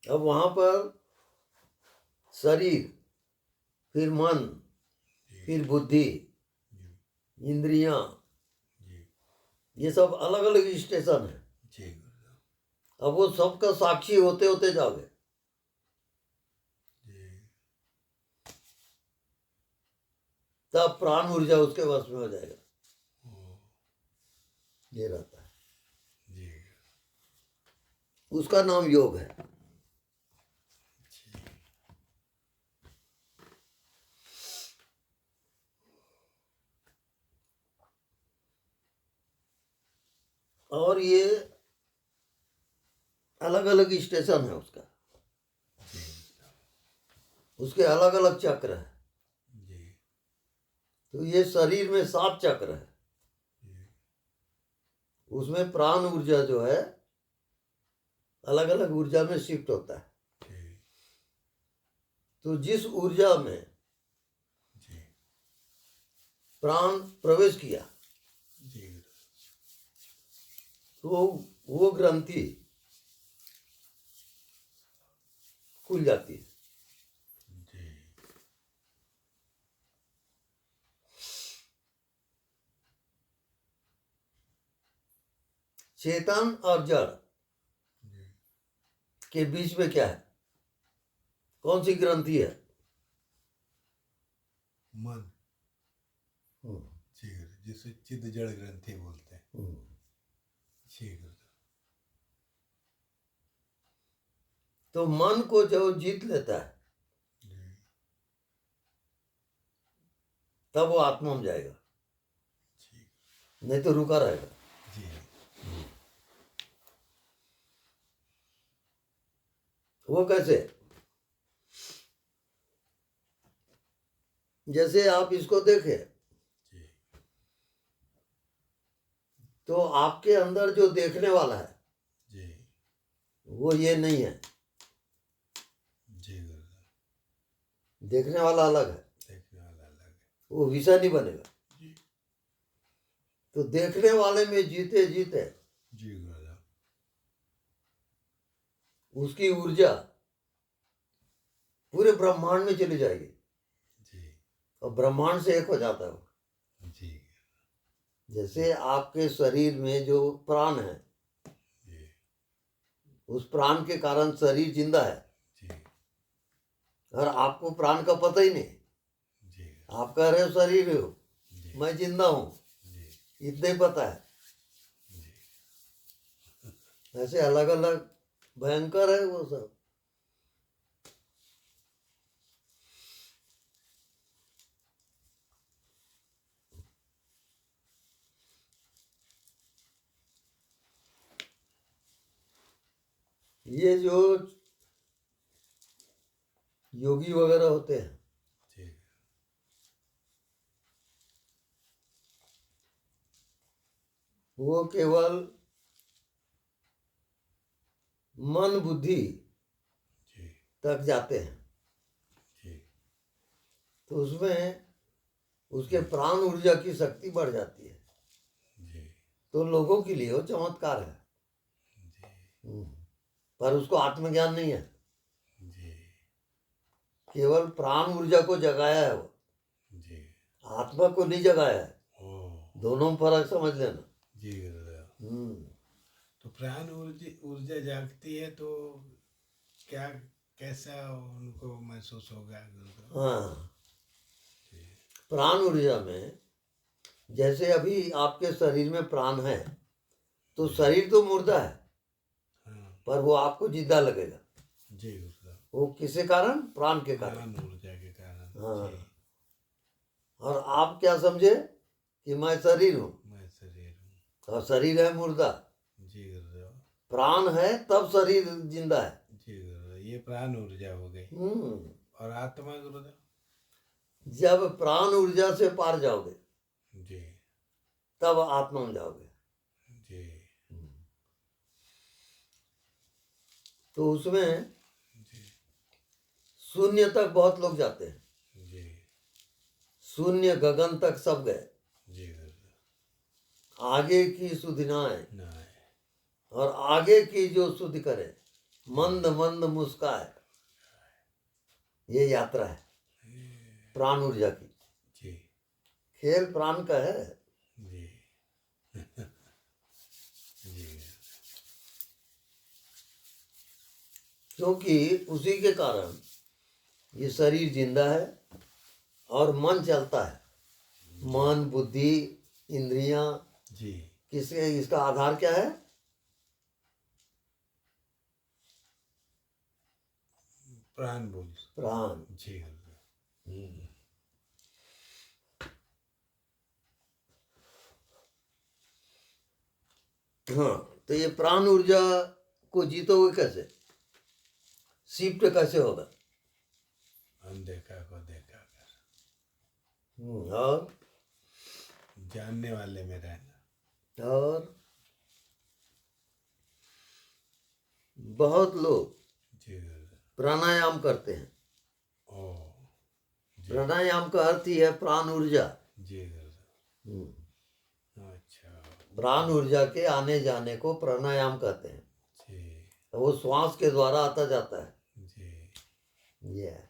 अब वहाँ पर शरीर, फिर मन, फिर बुद्धि, इंद्रियां, ये सब अलग अलग स्टेशन है। जी अब वो सबका साक्षी होते होते जाओगे, जी तब प्राण ऊर्जा उसके वश में हो जाएगा। ये रहता है, जी उसका नाम योग है। और ये अलग अलग स्टेशन है उसका, उसके अलग अलग चक्र है। जी तो ये शरीर में 7 चक्र है, उसमें प्राण ऊर्जा जो है अलग अलग ऊर्जा में शिफ्ट होता है। जी तो जिस ऊर्जा में जी प्राण प्रवेश किया, जी तो वो ग्रंथि खुल जाती है। जी चेतन और जड़ के बीच में क्या है? कौन सी ग्रंथि है? मन। जी गुरु, जिसे चिद जड़ ग्रंथि बोलते हैं। जी गुरु। तो मन को जो जीत लेता है, तब वो आत्मा में जाएगा, नहीं तो रुका रहेगा। जी वो कैसे? जैसे आप इसको देखें, जी तो आपके अंदर जो देखने वाला है, जी वो ये नहीं है। जी गुरु, देखने वाला अलग है, देखने वाला अलग है। वो विषय नहीं बनेगा। जी तो देखने वाले में जीते जीते जी गुरु, उसकी ऊर्जा पूरे ब्रह्मांड में चली जाएगी, जी और ब्रह्मांड से एक हो जाता है वो। जी जैसे आपके शरीर में जो प्राण है, जी उस प्राण के कारण शरीर जिंदा है, जी और आपको प्राण का पता ही नहीं। जी आप कह रहे हो शरीर हो, जी मैं जिंदा हूं, जी इतना ही पता है। ऐसे अलग अलग भयंकर है वो सब। ये जो योगी वगैरह होते हैं, जी वो केवल मन बुद्धि जी तक जाते हैं, जी तो उसमें उसके प्राण ऊर्जा की शक्ति बढ़ जाती है। जी तो लोगों के लिए वो चमत्कार है। पर उसको आत्मज्ञान नहीं है, जी केवल प्राण ऊर्जा को जगाया है वो, जी आत्मा को नहीं जगाया है। ओ दोनों में फर्क समझ लेना। जी गुरुदेव। तो प्राण ऊर्जा जागती है तो क्या, कैसा उनको महसूस होगा गुरुदेव? हाँ, प्राण ऊर्जा में जैसे अभी आपके शरीर में प्राण है, तो शरीर तो मुर्दा है, हाँ पर वो आपको जिंदा लगेगा। जी गुरुदेव। वो किसके कारण? प्राण के कारण। प्राण ऊर्जा के कारण। हाँ। जी और आप क्या समझे कि मैं शरीर हूँ, मैं शरीर हूँ। और शरीर है मुर्दा। जी गुरुदेव। प्राण है तब शरीर जिंदा है। जी गुरुदेव, ये प्राण ऊर्जा हो गई। और आत्मा गुरुदेव? जब प्राण ऊर्जा से पार जाओगे, जी तब आत्मा में जाओगे। जी तो उसमें जी शून्य तक बहुत लोग जाते हैं। जी शून्य गगन तक सब गए, जी गुरुदेव। आगे की सुधि ना आए। ना है। और आगे की जो शुद्धि करे, मंद मंद मुस्काए, ये यात्रा है प्राण ऊर्जा की। जी खेल प्राण का है। जी जी क्योंकि उसी के कारण ये शरीर जिंदा है और मन चलता है। मन, बुद्धि, इंद्रियां, जी किसके, इसका आधार क्या है? प्राण बोल। प्राण। जी गुरुदेव। हाँ, तो ये प्राण ऊर्जा को जीतोगे कैसे? शिफ्ट कैसे होगा? अनदेखा को देखा कर, और जानने वाले में रहना। बहुत लोग जी गुरुदेव। प्राणायाम करते हैं। ओ जी प्राणायाम का अर्थ ही है प्राण ऊर्जा। जी गुरुदेव। अच्छा प्राण ऊर्जा के आने जाने को प्राणायाम कहते हैं। जी तो वो श्वास के द्वारा आता जाता है। जी ये है।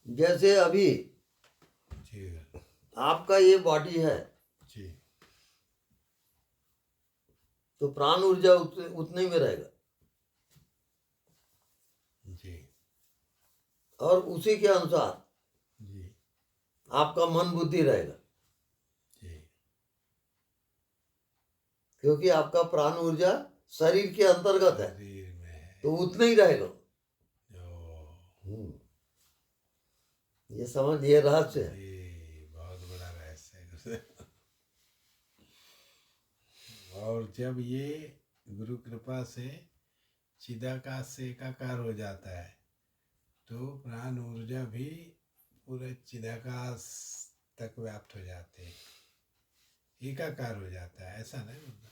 जैसे अभी जी गुरुदेव। आपका ये बॉडी है, जी तो प्राण ऊर्जा उतने में रहेगा जी और उसी के अनुसार जी आपका मन बुद्धि रहेगा। जी क्योंकि आपका प्राण ऊर्जा शरीर के अंतर्गत है, शरीर में है। तो उतना ही रहेगा। ओ ये समझ, ये रहस्य है। ये बहुत बड़ा रहस्य है गुरुदेव। और जब ये गुरु कृपा से चिदाकाश से एकाकार हो जाता है तो प्राण ऊर्जा भी पूरे चिदाकाश तक व्याप्त हो जाते हैं, एकाकार हो जाता है। ऐसा नहीं होता।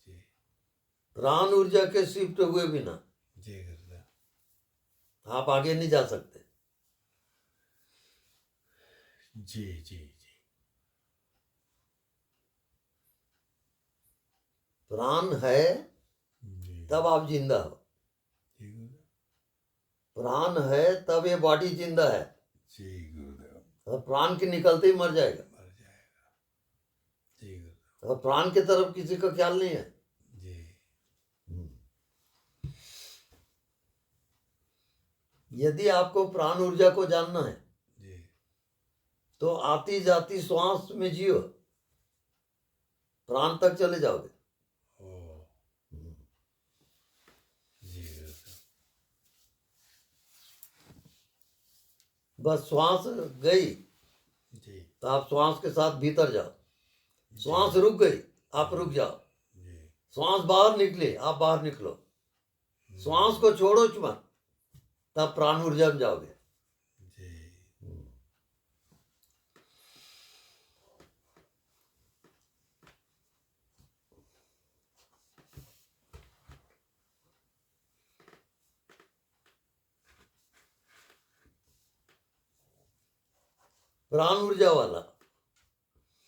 जी प्राण ऊर्जा के शिफ्ट हुए बिना जी गुरुदेव। आप आगे नहीं जा सकते। जी जी जी प्राण है जी तब आप जिंदा हो। जी गुरुदेव। प्राण है तब ये बॉडी जिंदा है। जी गुरुदेव। और प्राण के निकलते ही मर जाएगा। मर जाएगा। जी गुरुदेव। और प्राण की तरफ किसी का ख्याल नहीं है। जी यदि आपको प्राण ऊर्जा को जानना है जी तो आती जाती श्वास में जियो, प्राण तक चले जाओगे। ओ जी गुरुदेव। बस श्वास गई जी तो आप श्वास के साथ भीतर जाओ। श्वास रुक गई, आप रुक जाओ। जी श्वास बाहर निकले, आप बाहर निकलो। श्वास को छोड़ो मत, तब प्राण ऊर्जा में जाओगे। जी प्राण ऊर्जा वाला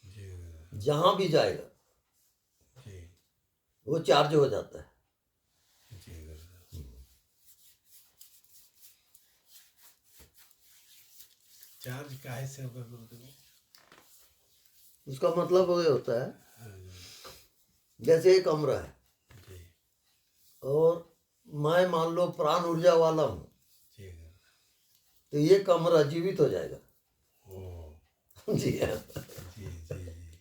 जी गुरुदेव। जहां भी जाएगा जी वो चार्ज हो जाता है। जी गुरुदेव। चार्ज काहे से होगा गुरुदेव? उसका मतलब ये होता है, हाँ गुरुदेव। जैसे एक कमरा है जी और मैं मान लो प्राण ऊर्जा वाला हूं, जी गुरुदेव। तो ये कमरा जीवित हो जाएगा। ओ जी हाँ। जी जी जी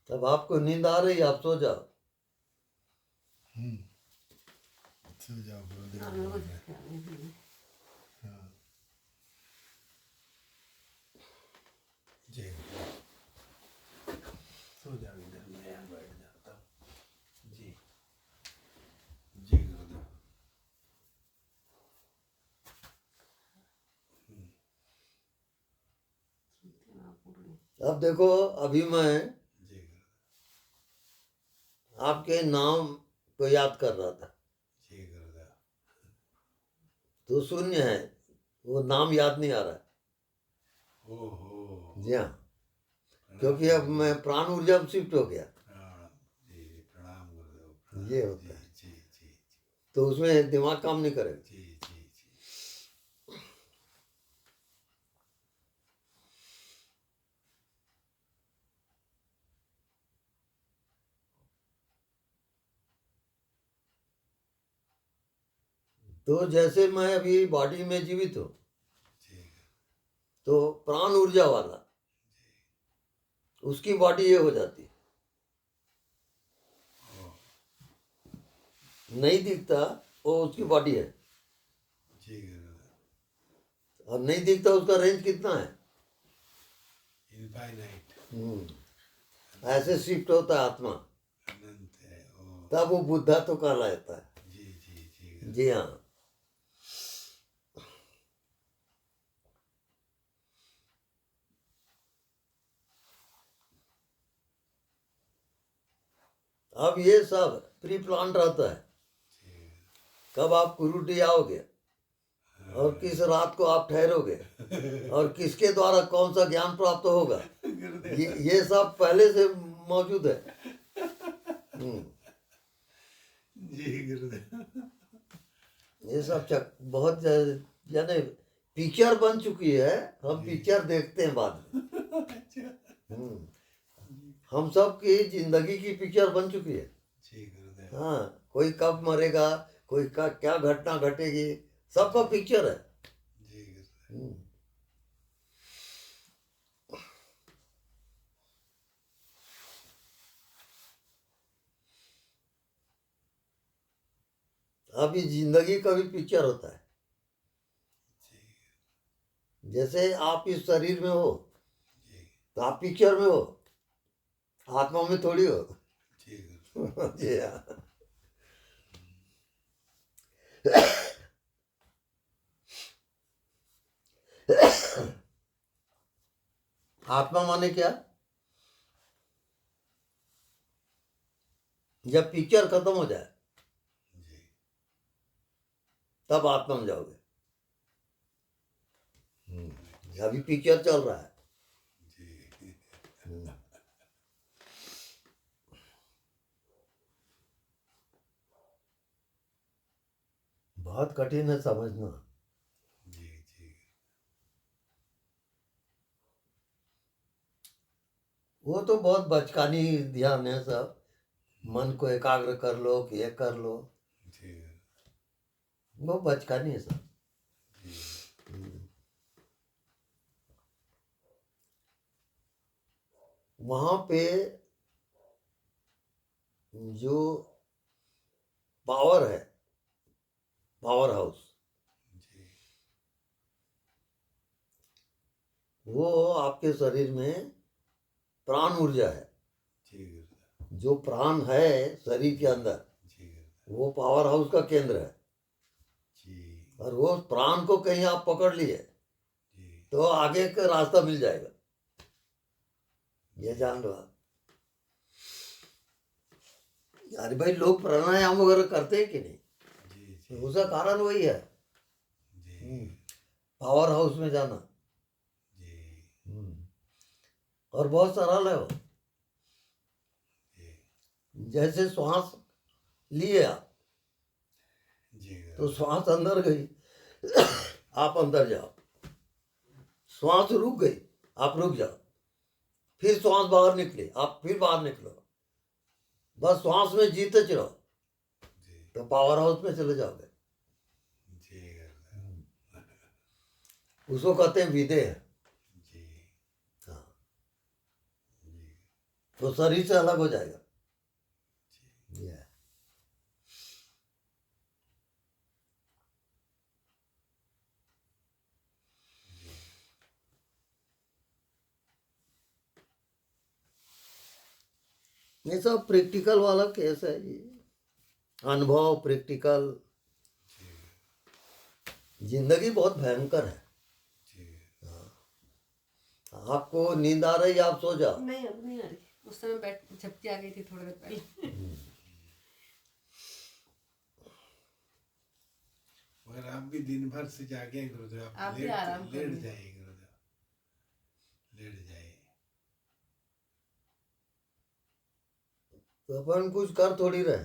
तब आपको नींद आ रही, आप सो जाओ। सो जाओ गुरुदेव बोल रहे हैं। हाँ जी गुरुदेव। सो जाओ, इधर मैं यहाँ बैठ जाता हूँ। जी जी गुरुदेव। अब देखो, अभी मैं जी गुरुदेव, आपके नाम को याद कर रहा था, जी गुरुदेव, तो शून्य है, वो नाम याद नहीं आ रहा है। ओहो, जी हाँ, प्रणाम क्योंकि अब गुरुदेव, मैं प्राण ऊर्जा में शिफ्ट हो गया। प्रणाम, जी प्रणाम गुरुदेव, ये प्रणाम, होता जी है, जी जी तो उसमें दिमाग काम नहीं करेगा। जी जी जी। तो जैसे मैं अभी बॉडी में जीवित हूँ, जी तो प्राण ऊर्जा वाला उसकी बॉडी ये हो जाती है, नहीं दिखता, वो उसकी बॉडी है। जी गुरुदेव, और नहीं दिखता, उसका रेंज कितना है। इनफाइनाइट, ऐसे शिफ्ट होता है आत्मा, अनंत है, ओ तब वो बुद्धा तो कहलाता है। जी जी जी गुरुदेव, जी हाँ। अब ये सब प्री प्लान रहता है, कब आप कुरुटी आओगे और किस रात को आप ठहरोगे और किसके द्वारा कौन सा ज्ञान प्राप्त होगा, ये सब पहले से मौजूद है। हम्म, जी गुरुदेव, ये सब बहुत यानी पिक्चर बन चुकी है, हम पिक्चर देखते हैं बाद में। हम्म, हम सब की जिंदगी की पिक्चर बन चुकी है। जी गुरुदेव, हाँ, कोई कब मरेगा, कोई का क्या घटना घटेगी, सबका पिक्चर है। जी गुरुदेव, हम्म, अभी जिंदगी का भी पिक्चर होता है। जैसे आप इस शरीर में हो, जी तो आप पिक्चर में हो, आत्मा में थोड़ी हो। जी गुरुदेव, जी हाँ। आत्मा माने क्या, जब पिक्चर खत्म हो जाए जी तब आत्मा में जाओगे। अभी पिक्चर चल रहा है। जी बहुत कठिन है समझना। जी जी वो तो बहुत बचकानी ध्यान है सब, मन को एकाग्र कर लो कि ये कर लो, जी वो बचकानी है सब। जी वहां पे जो पावर है, पावर हाउस, जी वो आपके शरीर में प्राण ऊर्जा है। जी गुरुदेव, जो प्राण है शरीर के अंदर, जी गुरुदेव, वो पावर हाउस का केंद्र है। जी और वो प्राण को कहीं आप पकड़ लिए जी तो आगे का रास्ता मिल जाएगा, ये जान लो आप। अरे भाई, लोग प्राणायाम वगैरह करते हैं कि नहीं, जी तो उसका कारण वही है, जी पावर हाउस में जाना। जी और बहुत सरल है वो। जी जैसे श्वास लिए आप, जी तो गुरुदेव, श्वास अंदर गई, आप अंदर जाओ, श्वास रुक गई, आप रुक जाओ, फिर श्वास बाहर निकले, आप फिर बाहर निकलो, बस श्वास में जीते चलो, जी तो पावर हाउस में चले जाओगे। जी गुरुदेव, उसको कहते हैं विदेह। जी हाँ, जी तो शरीर से अलग हो जाएगा। ये है। ये सब प्रैक्टिकल वाला केस है, ये अनुभव प्रैक्टिकल। जिंदगी बहुत भयंकर है। जी आपको नींद आ रही, आप सो जाओ। नहीं अब नहीं आ रही, उस समय बैठ झपकी आ गई थी थोड़ी देर पहले। मगर आप भी दिन भर से जागे हैं गुरुदेव, आप भी लेट आराम लेट करिए। जाइए गुरुदेव, लेट जाइए। तो अपन कुछ कर थोड़ी रहे,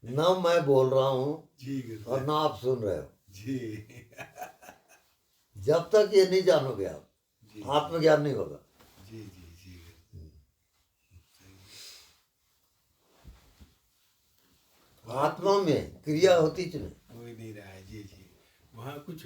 ना मैं बोल रहा हूँ जी और गुरुदेव, ना आप सुन रहे हो। जी जब तक ये नहीं जानोगे आप, जी आत्मज्ञान नहीं होगा। जी जी जी आत्मा में क्रिया होती च नहीं। कोई नहीं रहा है, जी जी, वहाँ कुछ